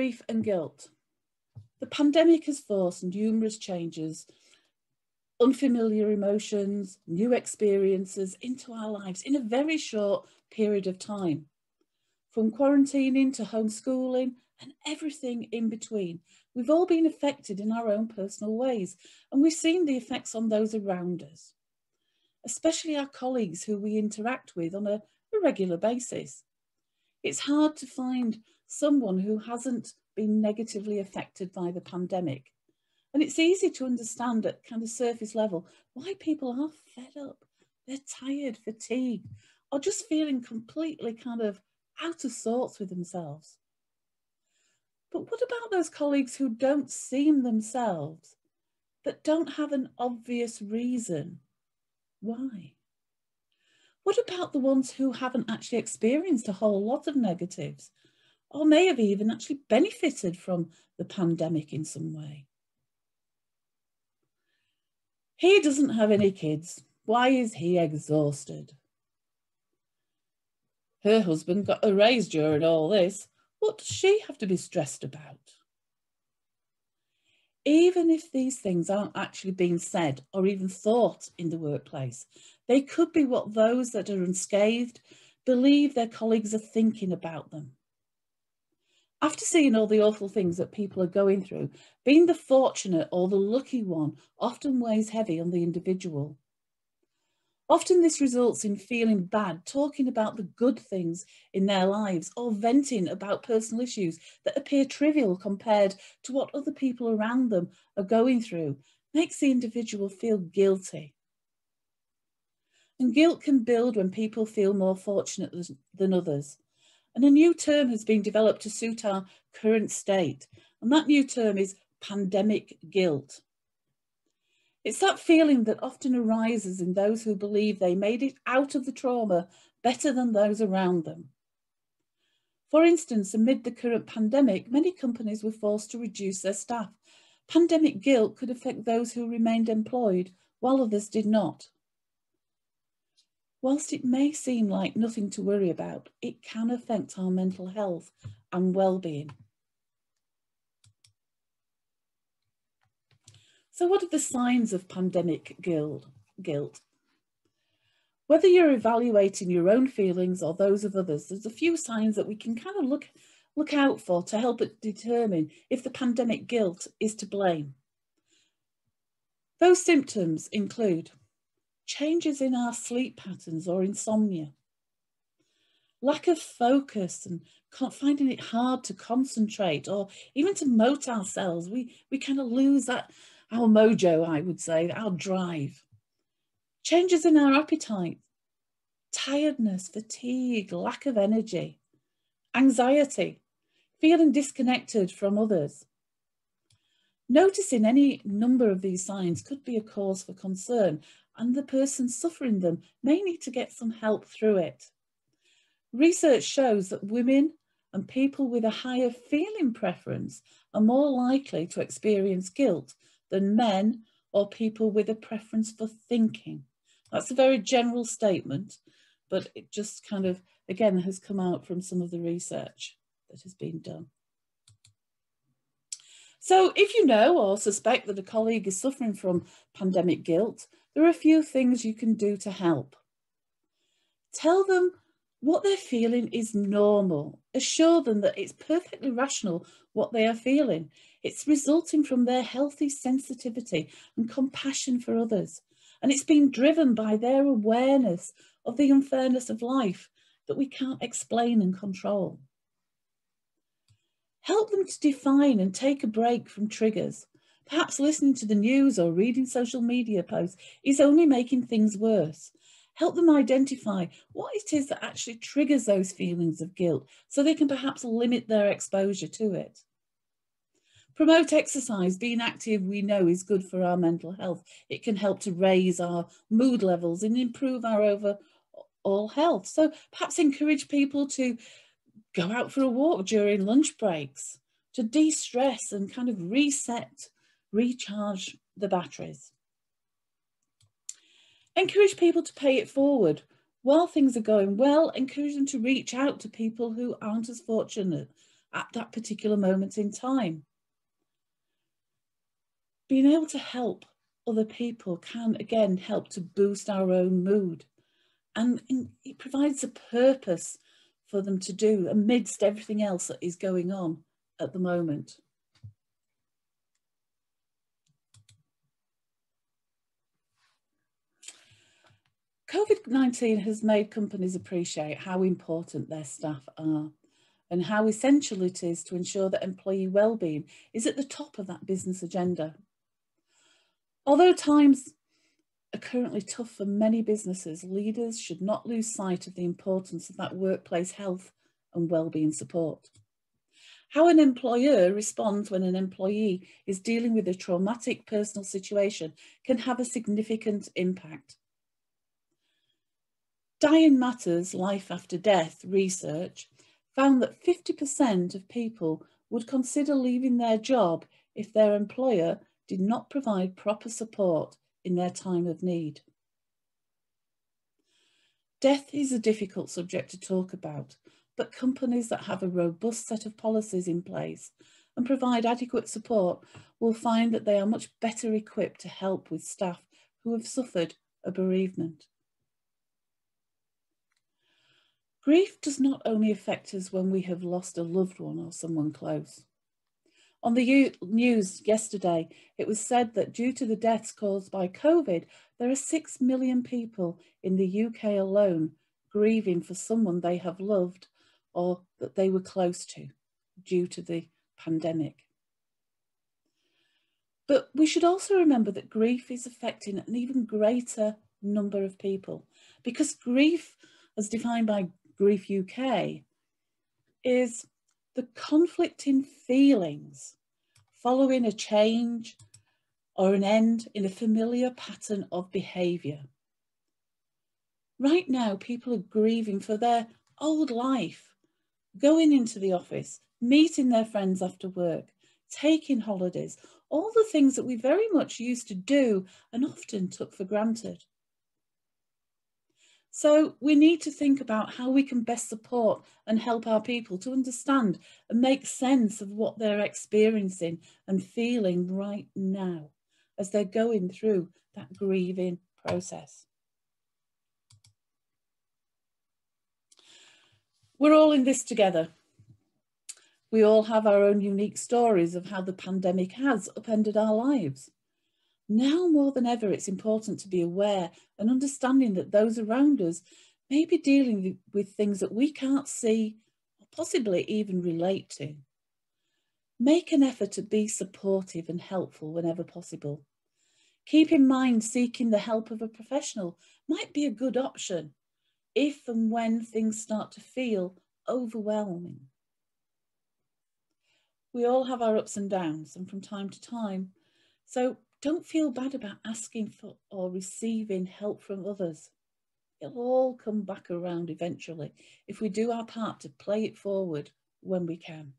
grief and guilt. The pandemic has forced numerous changes, unfamiliar emotions, new experiences into our lives in a very short period of time. From quarantining to homeschooling and everything in between, we've all been affected in our own personal ways, and we've seen the effects on those around us, especially our colleagues who we interact with on a regular basis. It's hard to find someone who hasn't been negatively affected by the pandemic. And it's easy to understand at kind of surface level why people are fed up, they're tired, fatigued, or just feeling completely kind of out of sorts with themselves. But what about those colleagues who don't seem themselves, but don't have an obvious reason why? What about the ones who haven't actually experienced a whole lot of negatives, or may have even actually benefited from the pandemic in some way? He doesn't have any kids. Why is he exhausted? Her husband got a raise during all this. What does she have to be stressed about? Even if these things aren't actually being said or even thought in the workplace, they could be what those that are unscathed believe their colleagues are thinking about them. After seeing all the awful things that people are going through, being the fortunate or the lucky one often weighs heavy on the individual. Often this results in feeling bad, talking about the good things in their lives, or venting about personal issues that appear trivial compared to what other people around them are going through, makes the individual feel guilty. And guilt can build when people feel more fortunate than others. And a new term has been developed to suit our current state, and that new term is pandemic guilt. It's that feeling that often arises in those who believe they made it out of the trauma better than those around them. For instance, amid the current pandemic, many companies were forced to reduce their staff. Pandemic guilt could affect those who remained employed, while others did not. Whilst it may seem like nothing to worry about, it can affect our mental health and well-being. So what are the signs of pandemic guilt? Whether you're evaluating your own feelings or those of others, there's a few signs that we can kind of look out for to help it determine if the pandemic guilt is to blame. Those symptoms include changes in our sleep patterns or insomnia, lack of focus and finding it hard to concentrate or even to motivate ourselves. We kind of lose our mojo, I would say, our drive. Changes in our appetite, tiredness, fatigue, lack of energy, anxiety, feeling disconnected from others. Noticing any number of these signs could be a cause for concern, and the person suffering them may need to get some help through it. Research shows that women and people with a higher feeling preference are more likely to experience guilt than men or people with a preference for thinking. That's a very general statement, but it just kind of, again, has come out from some of the research that has been done. So if you know or suspect that a colleague is suffering from pandemic guilt, there are a few things you can do to help. Tell them what they're feeling is normal. Assure them that it's perfectly rational what they are feeling. It's resulting from their healthy sensitivity and compassion for others. And it's being driven by their awareness of the unfairness of life that we can't explain and control. Help them to define and take a break from triggers. Perhaps listening to the news or reading social media posts is only making things worse. Help them identify what it is that actually triggers those feelings of guilt so they can perhaps limit their exposure to it. Promote exercise. Being active, we know, is good for our mental health. It can help to raise our mood levels and improve our overall health. So perhaps encourage people to go out for a walk during lunch breaks to de-stress and kind of reset, recharge the batteries. Encourage people to pay it forward. While things are going well, encourage them to reach out to people who aren't as fortunate at that particular moment in time. Being able to help other people can, again, help to boost our own mood. And it provides a purpose for them to do amidst everything else that is going on at the moment. COVID-19 has made companies appreciate how important their staff are and how essential it is to ensure that employee well-being is at the top of that business agenda. Although times are currently tough for many businesses, leaders should not lose sight of the importance of that workplace health and well-being support. How an employer responds when an employee is dealing with a traumatic personal situation can have a significant impact. Behaviour Matters Life After Death research found that 50% of people would consider leaving their job if their employer did not provide proper support in their time of need. Death is a difficult subject to talk about, but companies that have a robust set of policies in place and provide adequate support will find that they are much better equipped to help with staff who have suffered a bereavement. Grief does not only affect us when we have lost a loved one or someone close. On the news yesterday, it was said that due to the deaths caused by COVID, there are 6 million people in the UK alone grieving for someone they have loved or that they were close to due to the pandemic. But we should also remember that grief is affecting an even greater number of people, because grief, as defined by Grief UK, is the conflicting feelings following a change or an end in a familiar pattern of behaviour. Right now, people are grieving for their old life, going into the office, meeting their friends after work, taking holidays, all the things that we very much used to do and often took for granted. So we need to think about how we can best support and help our people to understand and make sense of what they're experiencing and feeling right now as they're going through that grieving process. We're all in this together. We all have our own unique stories of how the pandemic has upended our lives. Now more than ever, it's important to be aware and understanding that those around us may be dealing with things that we can't see or possibly even relate to. Make an effort to be supportive and helpful whenever possible. Keep in mind seeking the help of a professional might be a good option if and when things start to feel overwhelming. We all have our ups and downs, and from time to time, so don't feel bad about asking for or receiving help from others. It'll all come back around eventually if we do our part to play it forward when we can.